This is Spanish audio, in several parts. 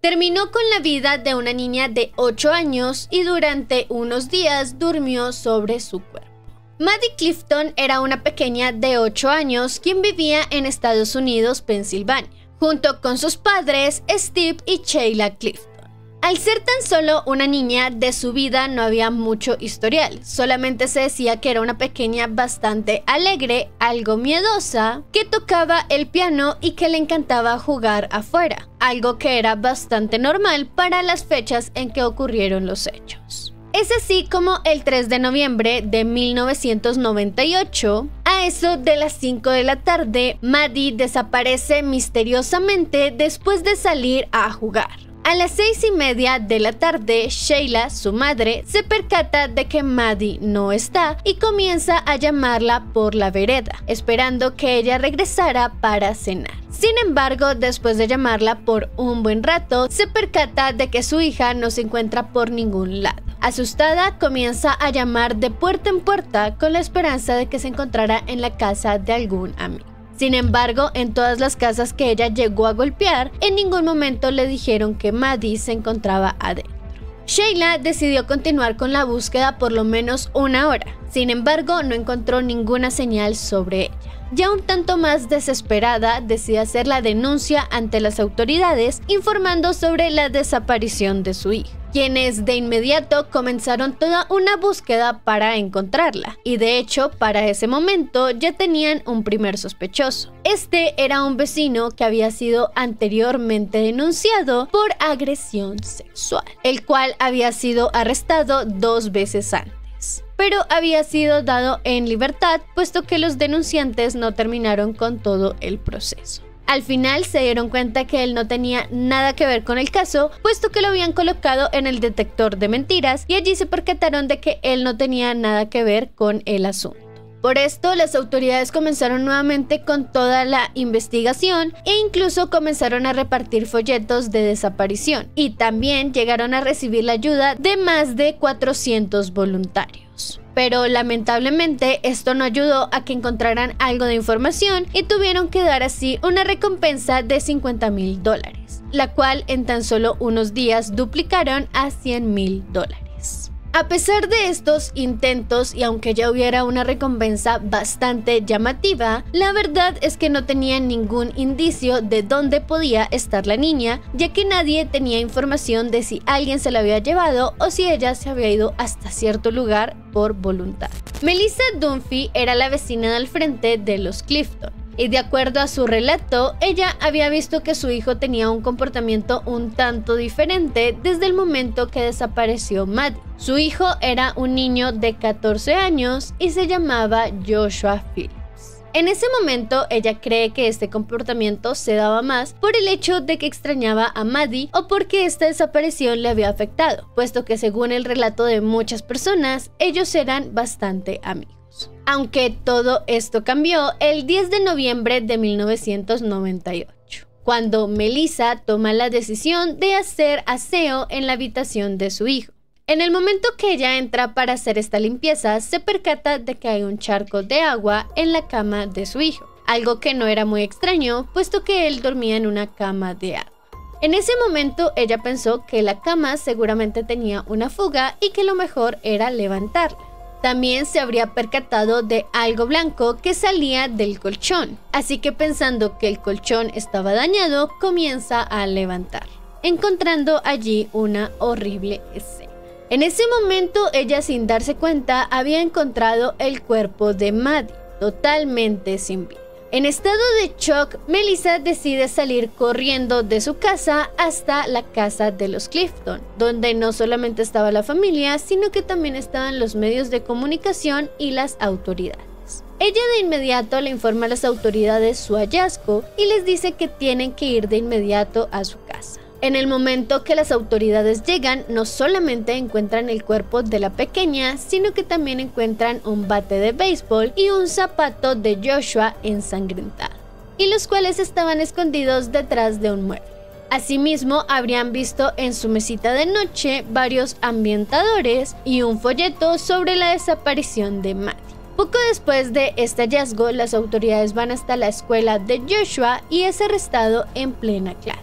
Terminó con la vida de una niña de 8 años y durante unos días durmió sobre su cuerpo. Maddie Clifton era una pequeña de 8 años quien vivía en Estados Unidos, Pensilvania, junto con sus padres Steve y Sheila Clifton. Al ser tan solo una niña, de su vida no había mucho historial, solamente se decía que era una pequeña bastante alegre, algo miedosa, que tocaba el piano y que le encantaba jugar afuera, algo que era bastante normal para las fechas en que ocurrieron los hechos. Es así como el 3 de noviembre de 1998, a eso de las 5 de la tarde, Maddie desaparece misteriosamente después de salir a jugar. A las 6:30 de la tarde, Sheila, su madre, se percata de que Maddie no está y comienza a llamarla por la vereda, esperando que ella regresara para cenar. Sin embargo, después de llamarla por un buen rato, se percata de que su hija no se encuentra por ningún lado. Asustada, comienza a llamar de puerta en puerta con la esperanza de que se encontrara en la casa de algún amigo. Sin embargo, en todas las casas que ella llegó a golpear, en ningún momento le dijeron que Maddie se encontraba adentro. Sheila decidió continuar con la búsqueda por lo menos una hora. Sin embargo, no encontró ninguna señal sobre ella. Ya un tanto más desesperada, decide hacer la denuncia ante las autoridades, informando sobre la desaparición de su hija, quienes de inmediato comenzaron toda una búsqueda para encontrarla, y de hecho para ese momento ya tenían un primer sospechoso. Este era un vecino que había sido anteriormente denunciado por agresión sexual, el cual había sido arrestado 2 veces antes, pero había sido dado en libertad puesto que los denunciantes no terminaron con todo el proceso. Al final se dieron cuenta que él no tenía nada que ver con el caso, puesto que lo habían colocado en el detector de mentiras y allí se percataron de que él no tenía nada que ver con el asunto. Por esto, las autoridades comenzaron nuevamente con toda la investigación e incluso comenzaron a repartir folletos de desaparición, y también llegaron a recibir la ayuda de más de 400 voluntarios. Pero lamentablemente esto no ayudó a que encontraran algo de información y tuvieron que dar así una recompensa de $50,000, la cual en tan solo unos días duplicaron a $100,000. A pesar de estos intentos y aunque ya hubiera una recompensa bastante llamativa, la verdad es que no tenían ningún indicio de dónde podía estar la niña, ya que nadie tenía información de si alguien se la había llevado o si ella se había ido hasta cierto lugar por voluntad. Melissa Dunphy era la vecina del frente de los Clifton, y de acuerdo a su relato, ella había visto que su hijo tenía un comportamiento un tanto diferente desde el momento que desapareció Maddie. Su hijo era un niño de 14 años y se llamaba Joshua Phillips. En ese momento, ella cree que este comportamiento se daba más por el hecho de que extrañaba a Maddie o porque esta desaparición le había afectado, puesto que según el relato de muchas personas, ellos eran bastante amigos. Aunque todo esto cambió el 10 de noviembre de 1998, cuando Melissa toma la decisión de hacer aseo en la habitación de su hijo. En el momento que ella entra para hacer esta limpieza, se percata de que hay un charco de agua en la cama de su hijo, algo que no era muy extraño, puesto que él dormía en una cama de agua. En ese momento ella pensó que la cama seguramente tenía una fuga y que lo mejor era levantarla. También se habría percatado de algo blanco que salía del colchón, así que pensando que el colchón estaba dañado, comienza a levantar, encontrando allí una horrible escena. En ese momento, ella sin darse cuenta había encontrado el cuerpo de Maddie, totalmente sin vida. En estado de shock, Melissa decide salir corriendo de su casa hasta la casa de los Clifton, donde no solamente estaba la familia, sino que también estaban los medios de comunicación y las autoridades. Ella de inmediato le informa a las autoridades su hallazgo y les dice que tienen que ir de inmediato a su casa. En el momento que las autoridades llegan, no solamente encuentran el cuerpo de la pequeña, sino que también encuentran un bate de béisbol y un zapato de Joshua ensangrentado, y los cuales estaban escondidos detrás de un mueble. Asimismo, habrían visto en su mesita de noche varios ambientadores y un folleto sobre la desaparición de Maddie. Poco después de este hallazgo, las autoridades van hasta la escuela de Joshua y es arrestado en plena clase.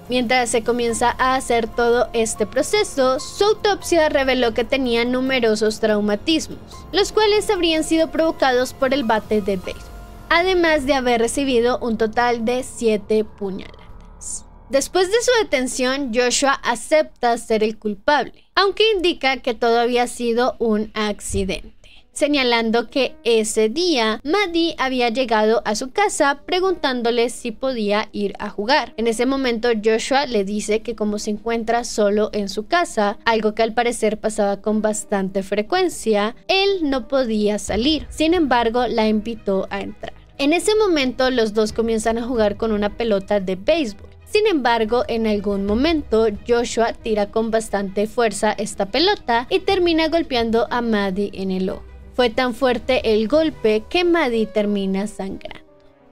Mientras se comienza a hacer todo este proceso, su autopsia reveló que tenía numerosos traumatismos, los cuales habrían sido provocados por el bate de béisbol, además de haber recibido un total de 7 puñaladas. Después de su detención, Joshua acepta ser el culpable, aunque indica que todo había sido un accidente, señalando que ese día Maddie había llegado a su casa preguntándole si podía ir a jugar. En ese momento Joshua le dice que como se encuentra solo en su casa, algo que al parecer pasaba con bastante frecuencia, él no podía salir. Sin embargo, la invitó a entrar. En ese momento los dos comienzan a jugar con una pelota de béisbol. Sin embargo, en algún momento Joshua tira con bastante fuerza esta pelota y termina golpeando a Maddie en el ojo. Fue tan fuerte el golpe que Maddie termina sangrando.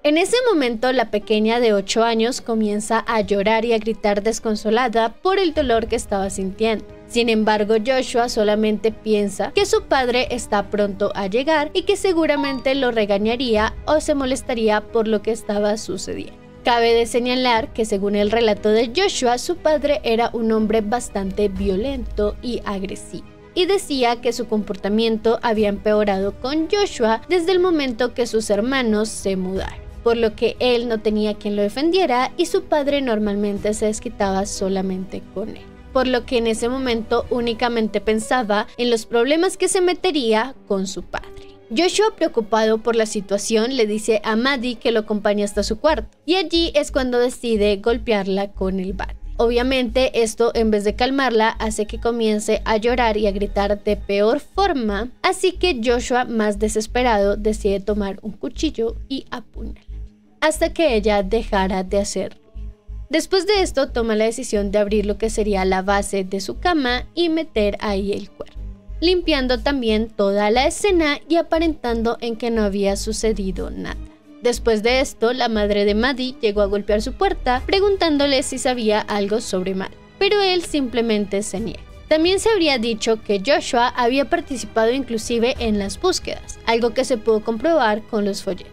En ese momento, la pequeña de 8 años comienza a llorar y a gritar desconsolada por el dolor que estaba sintiendo. Sin embargo, Joshua solamente piensa que su padre está pronto a llegar y que seguramente lo regañaría o se molestaría por lo que estaba sucediendo. Cabe de señalar que según el relato de Joshua, su padre era un hombre bastante violento y agresivo, y decía que su comportamiento había empeorado con Joshua desde el momento que sus hermanos se mudaron, por lo que él no tenía quien lo defendiera y su padre normalmente se desquitaba solamente con él, por lo que en ese momento únicamente pensaba en los problemas que se metería con su padre. Joshua, preocupado por la situación, le dice a Maddie que lo acompañe hasta su cuarto, y allí es cuando decide golpearla con el bate. Obviamente esto, en vez de calmarla, hace que comience a llorar y a gritar de peor forma, así que Joshua, más desesperado, decide tomar un cuchillo y apuñalarla, hasta que ella dejara de hacer ruido. Después de esto, toma la decisión de abrir lo que sería la base de su cama y meter ahí el cuerpo, limpiando también toda la escena y aparentando en que no había sucedido nada. Después de esto, la madre de Maddie llegó a golpear su puerta preguntándole si sabía algo sobre Maddie, pero él simplemente se niega. También se habría dicho que Joshua había participado inclusive en las búsquedas, algo que se pudo comprobar con los folletos.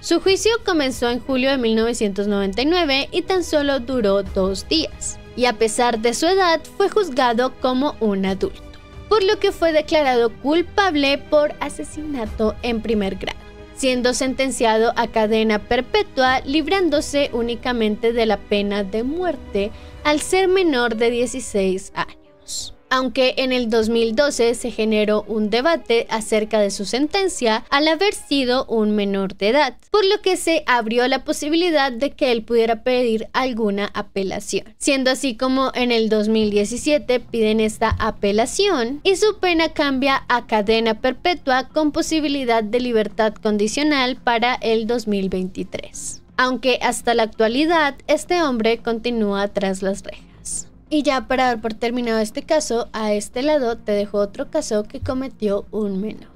Su juicio comenzó en julio de 1999 y tan solo duró 2 días, y a pesar de su edad fue juzgado como un adulto, por lo que fue declarado culpable por asesinato en primer grado, siendo sentenciado a cadena perpetua, librándose únicamente de la pena de muerte al ser menor de 16 años. Aunque en el 2012 se generó un debate acerca de su sentencia al haber sido un menor de edad, por lo que se abrió la posibilidad de que él pudiera pedir alguna apelación, siendo así como en el 2017 piden esta apelación y su pena cambia a cadena perpetua con posibilidad de libertad condicional para el 2023. Aunque hasta la actualidad este hombre continúa tras las rejas. Y ya para dar por terminado este caso, a este lado te dejo otro caso que cometió un menor.